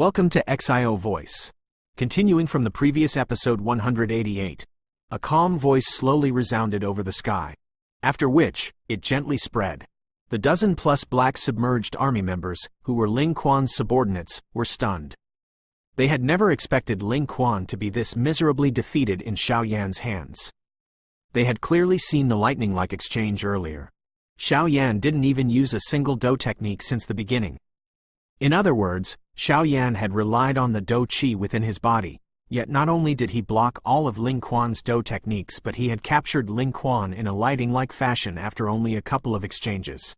Welcome to Xiao Voice. Continuing from the previous episode 188, a calm voice slowly resounded over the sky, after which, it gently spread. The dozen-plus black submerged army members, who were Ling Quan's subordinates, were stunned. They had never expected Ling Quan to be this miserably defeated in Xiao Yan's hands. They had clearly seen the lightning-like exchange earlier. Xiao Yan didn't even use a single Do technique since the beginning. In other words, Xiao Yan had relied on the Do Qi within his body, yet not only did he block all of Ling Quan's Do techniques, but he had captured Ling Quan in a lightning-like fashion after only a couple of exchanges.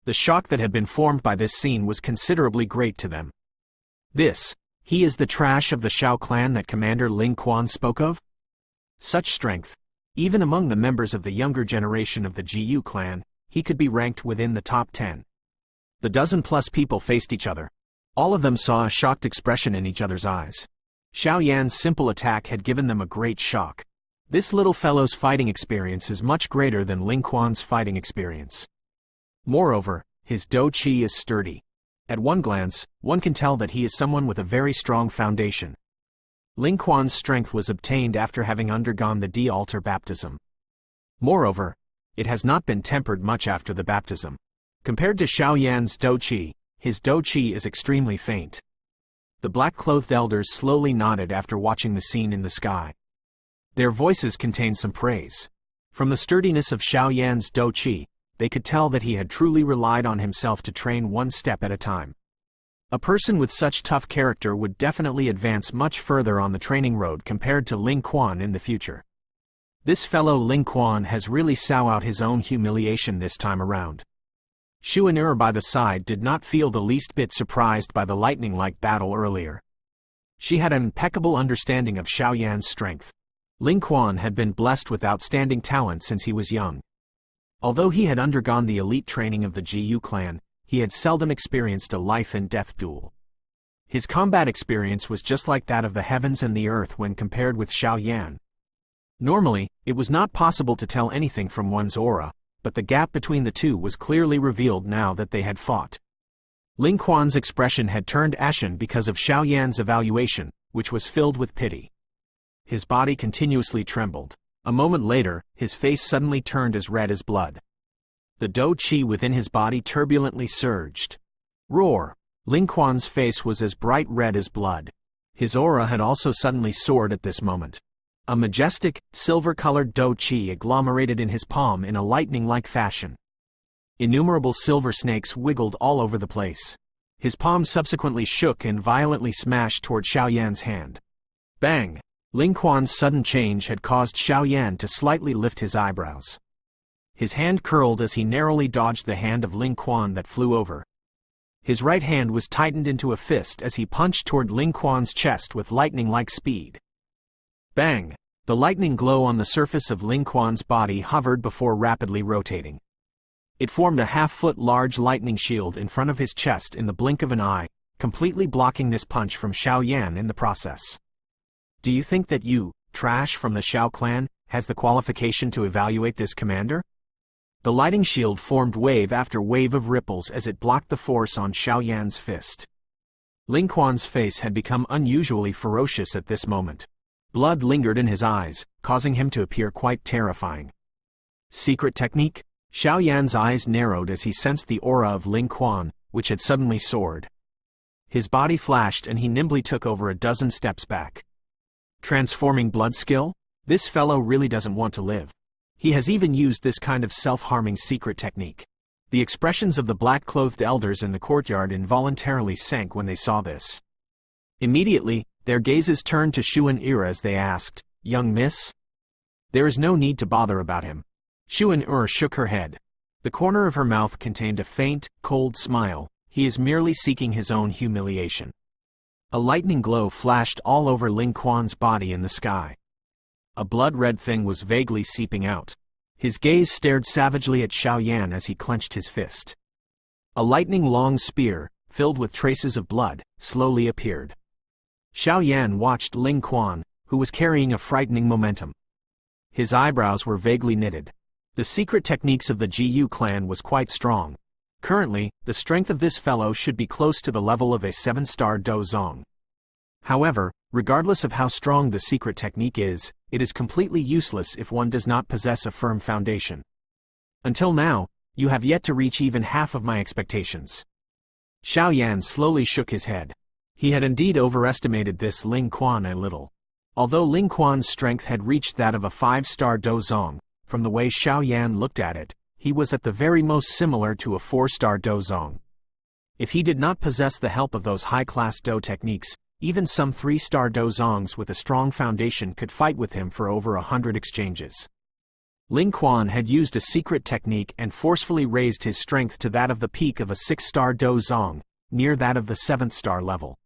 The shock that had been formed by this scene was considerably great to them. He is the trash of the Xiao clan that Commander Ling Quan spoke of? Such strength. Even among the members of the younger generation of the Jiyu clan, he could be ranked within the top 10. The dozen-plus people faced each other. All of them saw a shocked expression in each other's eyes. Xiao Yan's simple attack had given them a great shock. This little fellow's fighting experience is much greater than Ling Quan's fighting experience. Moreover, his Do Qi is sturdy. At one glance, one can tell that he is someone with a very strong foundation. Ling Quan's strength was obtained after having undergone the D-altar baptism. Moreover, it has not been tempered much after the baptism. Compared to Xiao Yan's Do Qi, his Do Qi is extremely faint. The black-clothed elders slowly nodded after watching the scene in the sky. Their voices contained some praise. From the sturdiness of Xiao Yan's Do Qi, they could tell that he had truly relied on himself to train one step at a time. A person with such tough character would definitely advance much further on the training road compared to Ling Quan in the future. This fellow Ling Quan has really sow out his own humiliation this time around. Xuan by the side did not feel the least bit surprised by the lightning-like battle earlier. She had an impeccable understanding of Xiao Yan's strength. Ling Quan had been blessed with outstanding talent since he was young. Although he had undergone the elite training of the Jiyu clan, he had seldom experienced a life-and-death duel. His combat experience was just like that of the heavens and the earth when compared with Xiao Yan. Normally, it was not possible to tell anything from one's aura, but the gap between the two was clearly revealed now that they had fought. Ling Quan's expression had turned ashen because of Xiao Yan's evaluation, which was filled with pity. His body continuously trembled. A moment later, his face suddenly turned as red as blood. The Do Qi within his body turbulently surged. Roar! Ling Quan's face was as bright red as blood. His aura had also suddenly soared at this moment. A majestic, silver-colored Do Qi agglomerated in his palm in a lightning-like fashion. Innumerable silver snakes wiggled all over the place. His palm subsequently shook and violently smashed toward Xiao Yan's hand. Bang! Ling Quan's sudden change had caused Xiao Yan to slightly lift his eyebrows. His hand curled as he narrowly dodged the hand of Ling Quan that flew over. His right hand was tightened into a fist as he punched toward Ling Quan's chest with lightning-like speed. Bang! The lightning glow on the surface of Ling Quan's body hovered before rapidly rotating. It formed a half-foot large lightning shield in front of his chest in the blink of an eye, completely blocking this punch from Xiao Yan in the process. Do you think that you, trash from the Xiao clan, has the qualification to evaluate this commander? The lighting shield formed wave after wave of ripples as it blocked the force on Xiao Yan's fist. Ling Quan's face had become unusually ferocious at this moment. Blood lingered in his eyes, causing him to appear quite terrifying. Secret technique? Xiao Yan's eyes narrowed as he sensed the aura of Ling Quan, which had suddenly soared. His body flashed and he nimbly took over a dozen steps back. Transforming blood skill? This fellow really doesn't want to live. He has even used this kind of self-harming secret technique. The expressions of the black-clothed elders in the courtyard involuntarily sank when they saw this. Immediately, their gazes turned to Xuan as they asked, "Young miss? There is no need to bother about him." Xuan shook her head. The corner of her mouth contained a faint, cold smile. He is merely seeking his own humiliation. A lightning glow flashed all over Ling Quan's body in the sky. A blood-red thing was vaguely seeping out. His gaze stared savagely at Xiao Yan as he clenched his fist. A lightning-long spear, filled with traces of blood, slowly appeared. Xiao Yan watched Ling Quan, who was carrying a frightening momentum. His eyebrows were vaguely knitted. The secret techniques of the Jiyu clan was quite strong. Currently, the strength of this fellow should be close to the level of a 7-star Dozong. However, regardless of how strong the secret technique is, it is completely useless if one does not possess a firm foundation. Until now, you have yet to reach even half of my expectations. Xiao Yan slowly shook his head. He had indeed overestimated this Ling Quan a little. Although Ling Quan's strength had reached that of a 5-star Dozong, from the way Xiao Yan looked at it, he was at the very most similar to a 4-star Dozong. If he did not possess the help of those high-class Do techniques, even some 3-star Dozongs with a strong foundation could fight with him for over 100 exchanges. Ling Quan had used a secret technique and forcefully raised his strength to that of the peak of a 6-star Dozong, near that of the 7th-star level.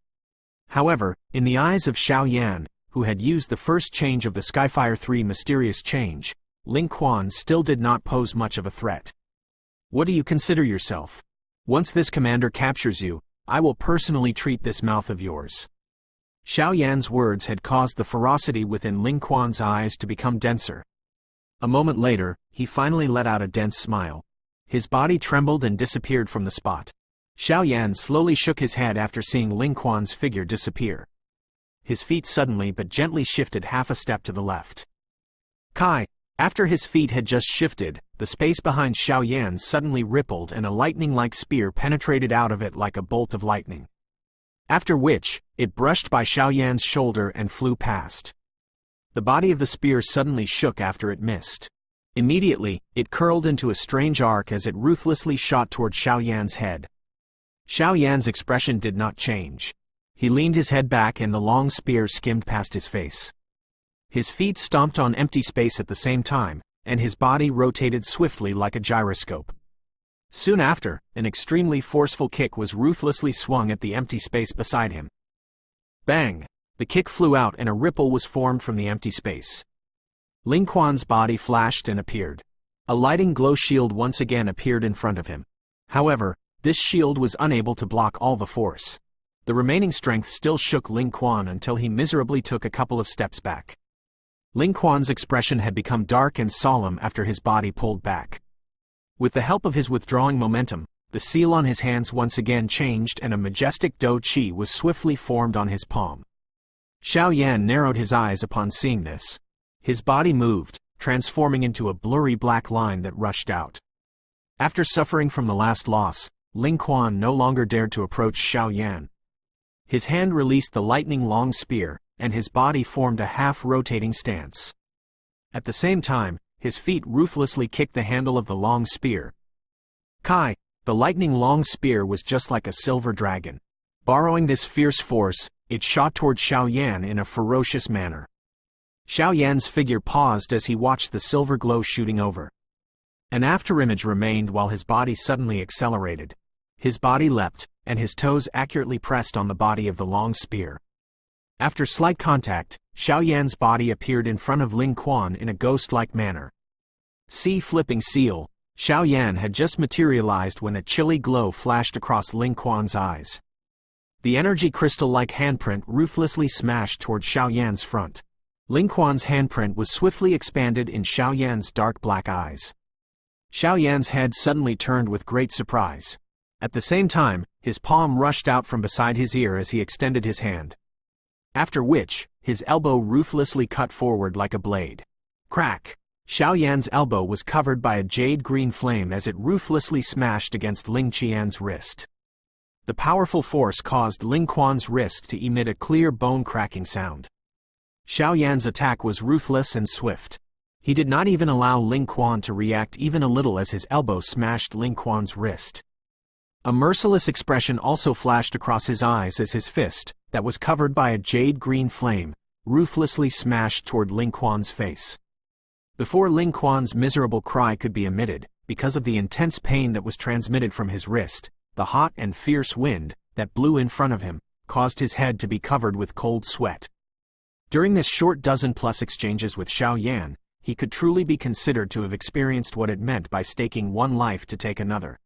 However, in the eyes of Xiao Yan, who had used the first change of the Skyfire 3 mysterious change, Ling Quan still did not pose much of a threat. What do you consider yourself? Once this commander captures you, I will personally treat this mouth of yours. Xiao Yan's words had caused the ferocity within Ling Quan's eyes to become denser. A moment later, he finally let out a dense smile. His body trembled and disappeared from the spot. Xiao Yan slowly shook his head after seeing Ling Quan's figure disappear. His feet suddenly but gently shifted half a step to the left. Kai! After his feet had just shifted, the space behind Xiao Yan suddenly rippled and a lightning-like spear penetrated out of it like a bolt of lightning. After which, it brushed by Xiao Yan's shoulder and flew past. The body of the spear suddenly shook after it missed. Immediately, it curled into a strange arc as it ruthlessly shot toward Xiao Yan's head. Xiao Yan's expression did not change. He leaned his head back and the long spear skimmed past his face. His feet stomped on empty space at the same time, and his body rotated swiftly like a gyroscope. Soon after, an extremely forceful kick was ruthlessly swung at the empty space beside him. Bang! The kick flew out and a ripple was formed from the empty space. Ling Quan's body flashed and appeared. A lighting glow shield once again appeared in front of him. However, this shield was unable to block all the force. The remaining strength still shook Ling Quan until he miserably took a couple of steps back. Ling Quan's expression had become dark and solemn after his body pulled back. With the help of his withdrawing momentum, the seal on his hands once again changed and a majestic Do Chi was swiftly formed on his palm. Xiao Yan narrowed his eyes upon seeing this. His body moved, transforming into a blurry black line that rushed out. After suffering from the last loss, Ling Quan no longer dared to approach Xiao Yan. His hand released the lightning-long spear, and his body formed a half-rotating stance. At the same time, his feet ruthlessly kicked the handle of the long spear. Kai! The lightning-long spear was just like a silver dragon. Borrowing this fierce force, it shot toward Xiao Yan in a ferocious manner. Xiao Yan's figure paused as he watched the silver glow shooting over. An afterimage remained while his body suddenly accelerated. His body leapt, and his toes accurately pressed on the body of the long spear. After slight contact, Xiao Yan's body appeared in front of Ling Quan in a ghost-like manner. See flipping seal, Xiao Yan had just materialized when a chilly glow flashed across Ling Quan's eyes. The energy crystal-like handprint ruthlessly smashed toward Xiao Yan's front. Ling Quan's handprint was swiftly expanded in Xiao Yan's dark black eyes. Xiao Yan's head suddenly turned with great surprise. At the same time, his palm rushed out from beside his ear as he extended his hand. After which, his elbow ruthlessly cut forward like a blade. Crack! Xiao Yan's elbow was covered by a jade-green flame as it ruthlessly smashed against Ling Qian's wrist. The powerful force caused Ling Quan's wrist to emit a clear bone-cracking sound. Xiao Yan's attack was ruthless and swift. He did not even allow Ling Quan to react even a little as his elbow smashed Ling Quan's wrist. A merciless expression also flashed across his eyes as his fist, that was covered by a jade-green flame, ruthlessly smashed toward Ling Quan's face. Before Ling Quan's miserable cry could be emitted, because of the intense pain that was transmitted from his wrist, the hot and fierce wind, that blew in front of him, caused his head to be covered with cold sweat. During this short dozen-plus exchanges with Xiao Yan, he could truly be considered to have experienced what it meant by staking one life to take another.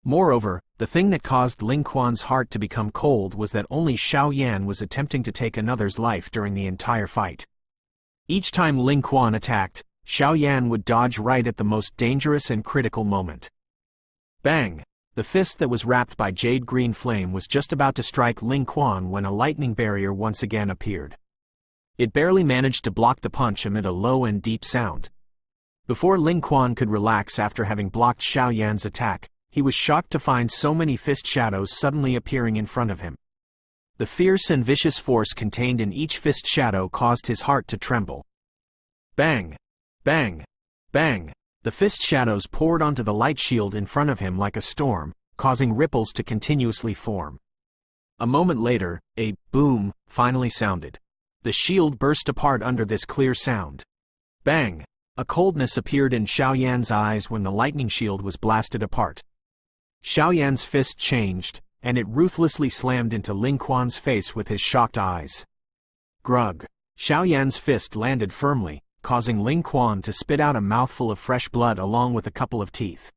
Moreover, the thing that caused Ling Quan's heart to become cold was that only Xiao Yan was attempting to take another's life during the entire fight. Each time Ling Quan attacked, Xiao Yan would dodge right at the most dangerous and critical moment. Bang! The fist that was wrapped by jade green flame was just about to strike Ling Quan when a lightning barrier once again appeared. It barely managed to block the punch amid a low and deep sound. Before Ling Quan could relax after having blocked Xiao Yan's attack, he was shocked to find so many fist shadows suddenly appearing in front of him. The fierce and vicious force contained in each fist shadow caused his heart to tremble. Bang! Bang! Bang! The fist shadows poured onto the light shield in front of him like a storm, causing ripples to continuously form. A moment later, a boom finally sounded. The shield burst apart under this clear sound. Bang! A coldness appeared in Xiao Yan's eyes when the lightning shield was blasted apart. Xiao Yan's fist changed, and it ruthlessly slammed into Ling Quan's face with his shocked eyes. Grug! Xiao Yan's fist landed firmly, causing Ling Quan to spit out a mouthful of fresh blood along with a couple of teeth.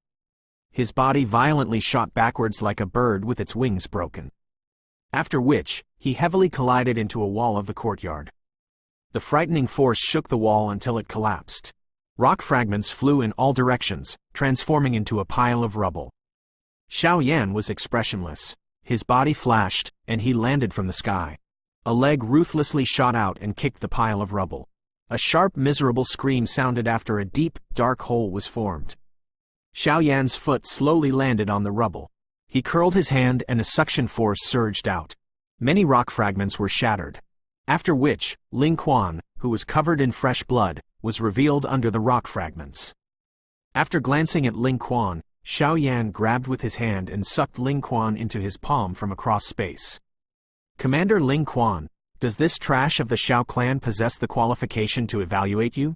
His body violently shot backwards like a bird with its wings broken. After which, he heavily collided into a wall of the courtyard. The frightening force shook the wall until it collapsed. Rock fragments flew in all directions, transforming into a pile of rubble. Xiao Yan was expressionless. His body flashed, and he landed from the sky. A leg ruthlessly shot out and kicked the pile of rubble. A sharp, miserable scream sounded after a deep, dark hole was formed. Xiao Yan's foot slowly landed on the rubble. He curled his hand and a suction force surged out. Many rock fragments were shattered. After which, Ling Quan, who was covered in fresh blood, was revealed under the rock fragments. After glancing at Ling Quan, Xiao Yan grabbed with his hand and sucked Ling Quan into his palm from across space. Commander Ling Quan, does this trash of the Xiao clan possess the qualification to evaluate you?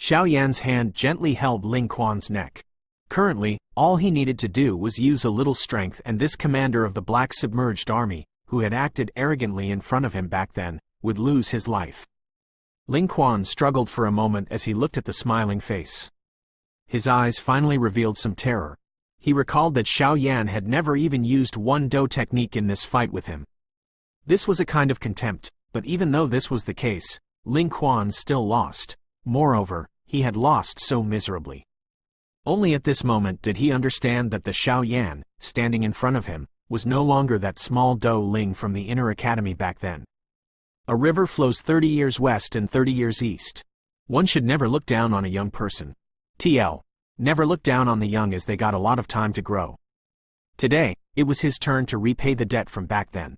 Xiao Yan's hand gently held Ling Quan's neck. Currently, all he needed to do was use a little strength, and this commander of the Black Submerged Army, who had acted arrogantly in front of him back then, would lose his life. Ling Quan struggled for a moment as he looked at the smiling face. His eyes finally revealed some terror. He recalled that Xiao Yan had never even used one do technique in this fight with him. This was a kind of contempt, but even though this was the case, Ling Quan still lost. Moreover, he had lost so miserably. Only at this moment did he understand that the Xiao Yan, standing in front of him, was no longer that small Do Ling from the inner academy back then. A river flows 30 years west and 30 years east. One should never look down on a young person. TL. Never look down on the young as they got a lot of time to grow. Today, it was his turn to repay the debt from back then.